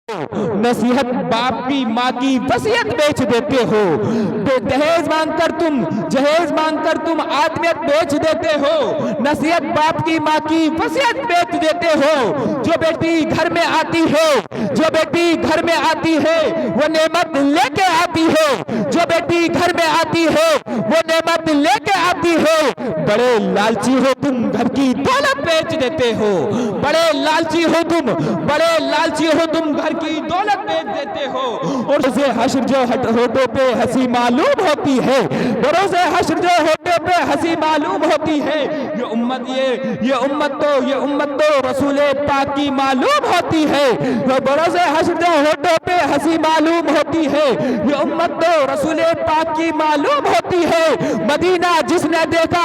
नसीहत बाप की माँ की वसीयत बेच देते हो। जहेज मांगकर तुम आदमियत बेच देते हो। नसीहत बाप की माँ की वसीयत बेच देते हो। जो बेटी घर में आती है वो नेमत लेके आती है। जो बेटी घर में आती है वो नेमत लेके आती है। बड़े लालची हो तुम, घर की दौलत बेच देते हो। बड़े लालची हो तुम, घर की दौलत बेच देते हो। और रोज़े हश्र जो होठों पे हंसी मालूम होती है, रोज़े हश्र जो होठों पे हंसी मालूम होती है, ये उम्मत तो रसूल पाक की मालूम होती है। रोज़े हश्र जो होठों पे हंसी मालूम होती है, ये उम्मत तो रसूल पाक की मालूम होती है। मदीना जिसने देखा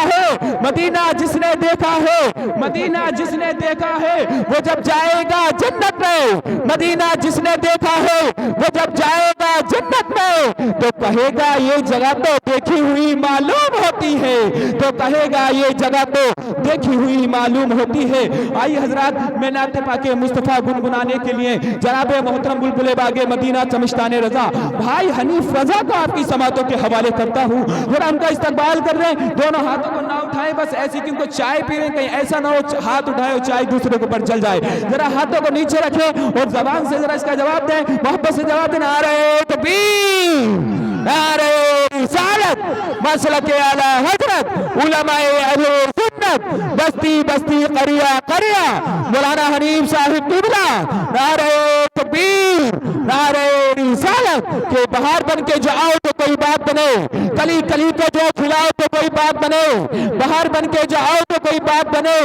है वो जब जाएगा जन्नत में। मदीना जिसने देखा है वो जब जाएगा जन्नत में तो कहेगा ये जगह तो देखी हुई मालूम होती है, तो कहेगा ये जगह तो देखी हुई मालूम होती है। आइए हजरात, मैं नाते पाके मुस्तफ़ा गुनगुनाने के लिए जनाब मोहतरम बुलबुल बागे मदीना चमस्ताने रजा भाई हनीफ रजा को आपकी समातों के हवाले करता हूँ। जरा उनका इस्तकबाल कर रहे हैं। दोनों हाथों को ना उठाएं बस ऐसे, क्योंकि चाय पी रहे हैं, कहीं ऐसा ना हो हाथ उठाए और चाय दूसरे के ऊपर जल जाए। जरा हाथों को नीचे रखें और जबान से जरा इसका जवाब दें, मोहब्बत से जवाब दें। नारे तकबीर, नारे रिसालत, मसलक आला हजरत, उलमाए अहले सुन्नत, बस्ती बस्ती करिया करिया, मौलाना हनीफ साहिब किबला। नारे तकबीर, नारे रिसालत के बाहर बन के जो आओ तो कोई बात बने, कली कली को जो खिलाओ तो कोई बात बने। बाहर बन के जो आओ तो कोई बात बने,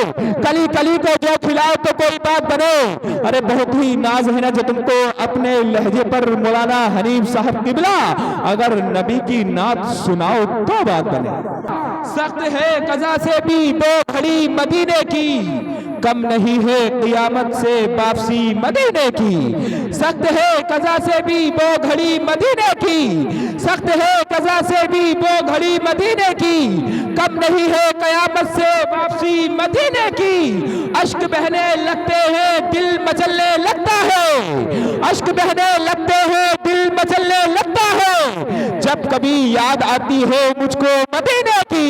कली कली को जो खिलाओ तो कोई बात बने। अरे बहुत ही नाज है ना जो तुमको अपने लहजे पर मौलाना हनीफ साहब किबला अगर नबी की नात सुनाओ तो बात बने। सख्त है कज़ा से भी दो घड़ी मदीने की, कम नहीं है क़ियामत से वापसी मदीने की। सख्त है कज़ा से भी वो घड़ी मदीने की, सख्त है कज़ा से भी वो घड़ी मदीने की, कम नहीं है क़यामत से वापसी मदीने की। अश्क बहने लगते हैं दिल मचलने लगता है, अश्क बहने लगते हैं दिल मचलने लगता है, जब कभी याद आती है मुझको मदीने की।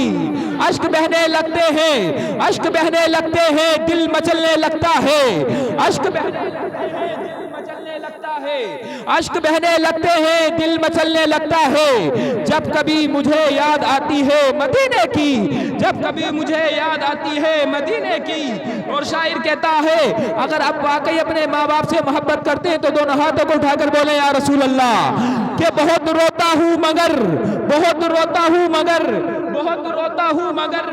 अश्क बहने लगते हैं, अश्क बहने लगते हैं दिल मचलने लगता है, अश्क बहने लगते हैं दिल मचलने लगता है, अश्क बहने लगते हैं दिल मचलने लगता है, जब कभी मुझे याद आती है मदीने की, जब कभी मुझे याद आती है मदीने की। और शायर कहता है अगर आप वाकई अपने माँ बाप से मोहब्बत करते हैं तो दोनों हाथों को उठाकर बोले या रसूल अल्लाह, कि बहुत रोता हूँ मगर, बहुत रोता हूँ मगर, बहुत रोता हूँ मगर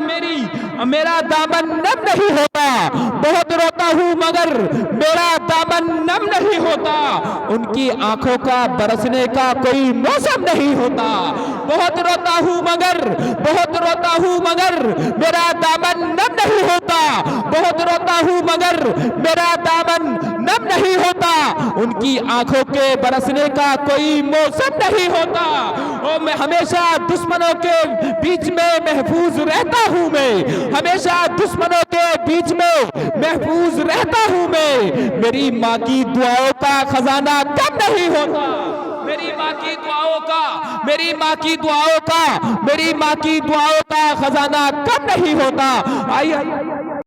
मेरा दामन नम नहीं होता, बहुत रोता हूँ मगर मेरा दामन नम नहीं होता, उनकी आंखों का बरसने का कोई मौसम नहीं होता। बहुत रोता हूँ मगर, बहुत रोता हूँ मगर मेरा दामन नम नहीं होता, बहुत रोता हूँ मगर मेरा दामन नम नहीं होता, उनकी आंखों के बरसने का कोई मौसम नहीं होता। और मैं हमेशा दुश्मनों के बीच में महफूज रहता हूँ, मैं हमेशा दुश्मनों के बीच में महफूज रहता हूँ मैं। मेरी माँ की दुआओं का खजाना कम नहीं होता, मेरी माँ की दुआओं का, मेरी माँ की दुआओं का, मेरी माँ की दुआओं का खजाना कम नहीं होता। आइए